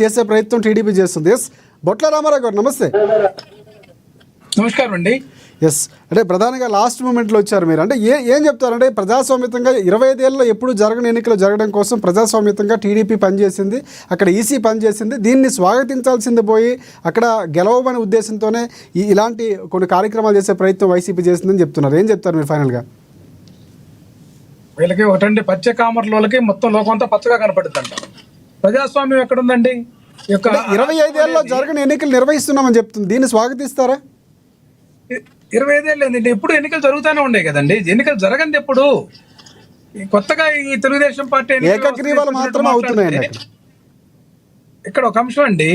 చేసే ప్రయత్నం టీడీపీ చేస్తుంది. ఎస్ బొట్ల రామారావు గారు నమస్తే. నమస్కారం అండి. ఎస్ అంటే ప్రధానంగా లాస్ట్ మూమెంట్లో వచ్చారు మీరు. అంటే ఏం చెప్తారంటే ప్రజాస్వామ్యంగా 25 ఏళ్ళలో ఎప్పుడు జరగని ఎన్నికలు జరగడం కోసం ప్రజాస్వామ్యంగా టీడీపీ పనిచేసింది, అక్కడ ఈసీ పనిచేసింది. దీన్ని స్వాగతించాల్సింది పోయి అక్కడ గెలవమనే ఉద్దేశంతోనే ఇలాంటి కొన్ని కార్యక్రమాలు చేసే ప్రయత్నం వైసీపీ చేసిందని చెప్తున్నారు. ఏం చెప్తారు మీరు ఫైనల్గా? వీళ్ళకి ఒకటండి, పచ్చ కామర్లకి మొత్తం లోకం అంతా పచ్చగా కనపడుతుందంట. ప్రజాస్వామ్యం ఎక్కడుందండి? 25 ఏళ్ళలో జరగని ఎన్నికలు నిర్వహిస్తున్నామని చెప్తుంది. దీన్ని స్వాగతిస్తారా? 25 ఏళ్ళు ఏంటంటే ఎప్పుడు ఎన్నికలు జరుగుతూనే ఉండే కదండి. ఎన్నికలు జరగంది ఎప్పుడు? కొత్తగా ఈ తెలుగుదేశం పార్టీ మాత్రమే అవుతున్నాయండి. ఇక్కడ ఒక అంశం అండి,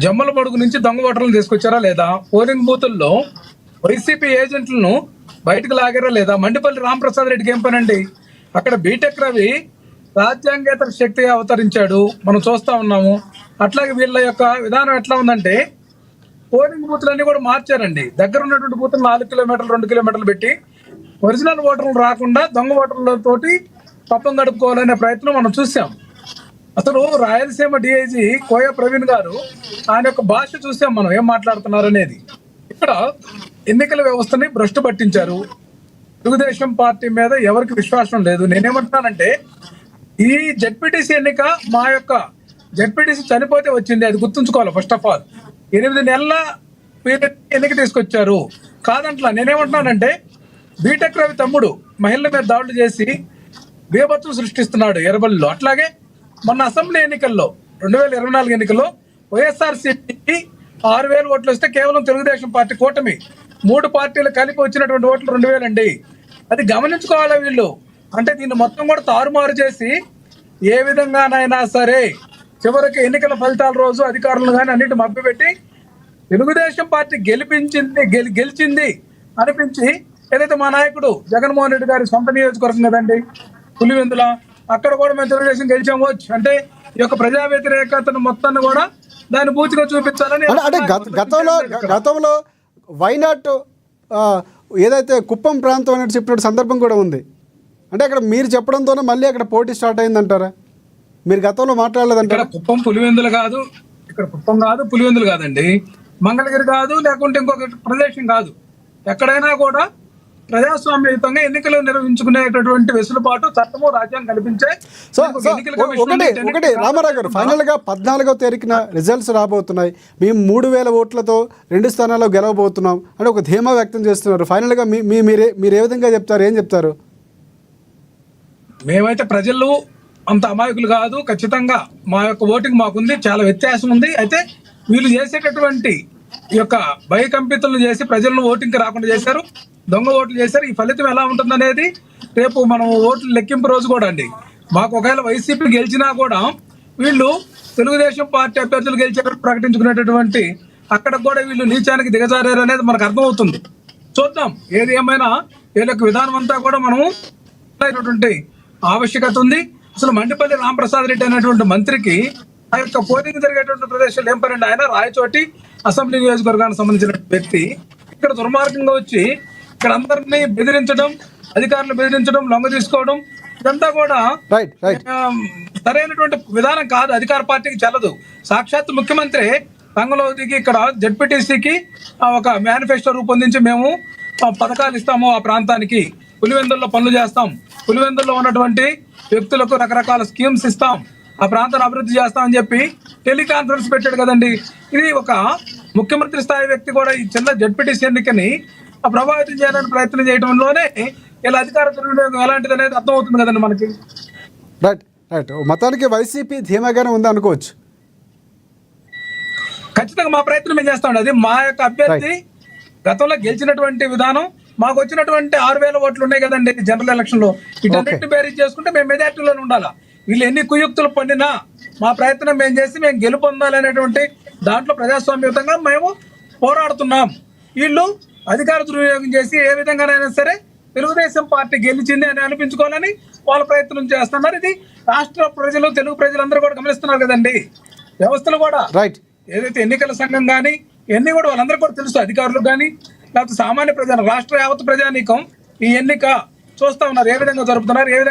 జమ్మల పొడుగు నుంచి దొంగ ఓటర్లను తీసుకొచ్చారా లేదా? పోలింగ్ బూతుల్లో వైసీపీ ఏజెంట్లను బయటకు లాగారా లేదా? మండిపల్లి రామప్రసాద్ రెడ్డికి ఏం పనండి? అక్కడ బీటెక్ రవి రాజ్యాంగేతర శక్తిగా అవతరించాడు, మనం చూస్తా ఉన్నాము. అట్లాగే వీళ్ళ యొక్క విధానం ఎట్లా ఉందంటే పోలింగ్ బూత్లన్నీ కూడా మార్చారండి. దగ్గర ఉన్నటువంటి బూతులు 4 కిలోమీటర్లు 2 కిలోమీటర్లు పెట్టి ఒరిజినల్ ఓటర్లు రాకుండా దొంగ ఓటర్లతోటి పప్పం గడుపుకోవాలనే ప్రయత్నం మనం చూసాం. అసలు రాయలసీమ డిఐజీ కోయ ప్రవీణ్ గారు ఆయన యొక్క భాష చూసాం మనం, ఏం మాట్లాడుతున్నారు అనేది. ఇక్కడ ఎన్నికల వ్యవస్థని భ్రష్టు పట్టించారు. తెలుగుదేశం పార్టీ మీద ఎవరికి విశ్వాసం లేదు. నేనేమంటున్నానంటే ఈ జెడ్పీటీసీ ఎన్నిక మా యొక్క జెడ్పీటీసీ చనిపోతే వచ్చింది, అది గుర్తుంచుకోవాలి. ఫస్ట్ ఆఫ్ ఆల్ 8 నెలల పీరియడ్ ఎన్నిక తీసుకొచ్చారు కాదంట్లా. నేనేమంటున్నానంటే బీటెక్ రవి తమ్ముడు మహిళల మీద దాడులు చేసి బీభత్సం సృష్టిస్తున్నాడు ఎర్రబల్లిలో. అట్లాగే మొన్న అసెంబ్లీ ఎన్నికల్లో 2024 ఎన్నికల్లో వైఎస్ఆర్సీపీకి 6,000 ఓట్లు వస్తే కేవలం తెలుగుదేశం పార్టీ కూటమి 3 పార్టీలు కలిపి వచ్చినటువంటి ఓట్లు 2,000 అండి. అది గమనించుకోవాలి వీళ్ళు. అంటే దీన్ని మొత్తం కూడా తారుమారు చేసి ఏ విధంగానైనా సరే చివరికి ఎన్నికల ఫలితాల రోజు అధికారులను కానీ అన్నిటి మభ్యపెట్టి తెలుగుదేశం పార్టీ గెలిచింది అనిపించి, ఏదైతే మా నాయకుడు జగన్మోహన్ రెడ్డి గారి సొంత నియోజకవర్గం కదండి పులివెందుల, అక్కడ కూడా మేము తెలుగుదేశం గెలిచాము అంటే ఈ యొక్క ప్రజా వ్యతిరేకతను మొత్తాన్ని కూడా దాన్ని పూర్తిగా చూపించాలని. అంటే గతంలో వైనాట్ ఏదైతే కుప్పం ప్రాంతం అనేది చెప్పిన సందర్భం కూడా ఉంది. అంటే అక్కడ మీరు చెప్పడంతోనే మళ్ళీ అక్కడ పోటీ స్టార్ట్ అయిందంటారా? మీరు గతంలో మాట్లాడలేదంటారా? కుప్పం పులివెందులు కాదు, ఇక్కడ కుప్పం కాదు పులివెందులు కాదండి, మంగళగిరి కాదు, లేకుంటే ఇంకొక ప్రదేశం కాదు. ఎక్కడైనా కూడా ప్రజాస్వామ్యయుతంగా ఎన్నికలు నిర్వహించుకునేటటువంటి వెసులుబాటు చట్టము రాజ్యాంగం కల్పించే. ఒకటి రామారావు గారు, ఫైనల్ గా 14వ తారీఖున రిజల్ట్స్ రాబోతున్నాయి. మేము 3,000 ఓట్లతో 2 స్థానాల్లో గెలవబోతున్నాం అంటే ఒక ధీమా వ్యక్తం చేస్తున్నారు. ఫైనల్ గా మీరు ఏ విధంగా చెప్తారు, ఏం చెప్తారు? మేమైతే ప్రజలు అంత అమాయకులు కాదు, ఖచ్చితంగా మా యొక్క ఓటింగ్ మాకుంది, చాలా వ్యత్యాసం ఉంది. అయితే వీళ్ళు చేసేటటువంటి ఈ యొక్క భయకంపితులను చేసి ప్రజలను ఓటింగ్కి రాకుండా చేశారు, దొంగ ఓట్లు చేశారు. ఈ ఫలితం ఎలా ఉంటుందనేది రేపు మనం ఓట్లు లెక్కింపు రోజు కూడా అండి. మాకు ఒకవేళ వైసీపీ గెలిచినా కూడా వీళ్ళు తెలుగుదేశం పార్టీ అభ్యర్థులు గెలిచేటట్టు ప్రకటించుకునేటటువంటి అక్కడ కూడా వీళ్ళు నీచానికి దిగజారారు అనేది మనకు అర్థమవుతుంది. చూద్దాం, ఏది ఏమైనా వీళ్ళ యొక్క విధానం అంతా కూడా మనము ఆవశ్యకత ఉంది. అసలు మండిపల్లి రామప్రసాద్ రెడ్డి అనేటువంటి మంత్రికి ఆ యొక్క పోలింగ్ జరిగేటువంటి ప్రదేశాలు ఏం పనండి? ఆయన రాయచోటి అసెంబ్లీ నియోజకవర్గానికి సంబంధించిన వ్యక్తి ఇక్కడ దుర్మార్గంగా వచ్చి ఇక్కడ అందరినీ బెదిరించడం, అధికారులు బెదిరించడం, లొంగ తీసుకోవడం, ఇదంతా కూడా సరైనటువంటి విధానం కాదు. అధికార పార్టీకి చెల్లదు. సాక్షాత్ ముఖ్యమంత్రి రంగంలో దిగి ఇక్కడ జెడ్పీటీసీకి ఒక మేనిఫెస్టో రూపొందించి మేము పథకాలు ఇస్తాము, ఆ ప్రాంతానికి పులివెందుల్లో పనులు చేస్తాం, పులివెందుల్లో ఉన్నటువంటి వ్యక్తులకు రకరకాల స్కీమ్స్ ఇస్తాం, ఆ ప్రాంతాన్ని అభివృద్ధి చేస్తామని చెప్పి టెలికాన్ఫరెన్స్ పెట్టాడు కదండి. ఇది ఒక ముఖ్యమంత్రి స్థాయి వ్యక్తి కూడా ఈ చిన్న జెడ్పీటీసీ ఎన్నికని ప్రభావితం చేయాలని ప్రయత్నం చేయడంలోనే ఇలా అధికార దుర్వినియోగం ఎలాంటిది అనేది అర్థమవుతుంది కదండి మనకి. రైట్ మొత్తానికి వైసీపీ ధీమాగానే ఉంది అనుకోవచ్చు. ఖచ్చితంగా మా ప్రయత్నం మేము చేస్తామండి. అది మా యొక్క అభ్యర్థి గతంలో గెలిచినటువంటి విధానం, మాకు వచ్చినటువంటి 6,000 ఓట్లు ఉన్నాయి కదండి జనరల్ ఎలక్షన్ లో, వీటన్నిటిని బేరీజ్ చేసుకుంటే మేము మెజార్టీలోనే ఉండాలా. వీళ్ళు ఎన్ని కుయుక్తులు పండినా మా ప్రయత్నం మేము చేసి మేము గెలుపొందాలనేటువంటి దాంట్లో ప్రజాస్వామ్యయుతంగా మేము పోరాడుతున్నాం. వీళ్ళు అధికార దుర్వినియోగం చేసి ఏ విధంగానైనా సరే తెలుగుదేశం పార్టీ గెలిచింది అని అనిపించుకోవాలని వాళ్ళ ప్రయత్నం చేస్తున్నారు. ఇది రాష్ట్ర ప్రజలు, తెలుగు ప్రజలందరూ కూడా గమనిస్తున్నారు కదండి. వ్యవస్థలు కూడా ఏదైతే ఎన్నికల సంఘం కానీ ఇవన్నీ కూడా వాళ్ళందరూ కూడా తెలుసు, అధికారులకు కానీ లేకపోతే సామాన్య ప్రజలు, రాష్ట్ర యావత్ ప్రజానీకం ఈ ఎన్నిక చూస్తా ఉన్నారు, ఏ విధంగా జరుపుతున్నారు, ఏ విధంగా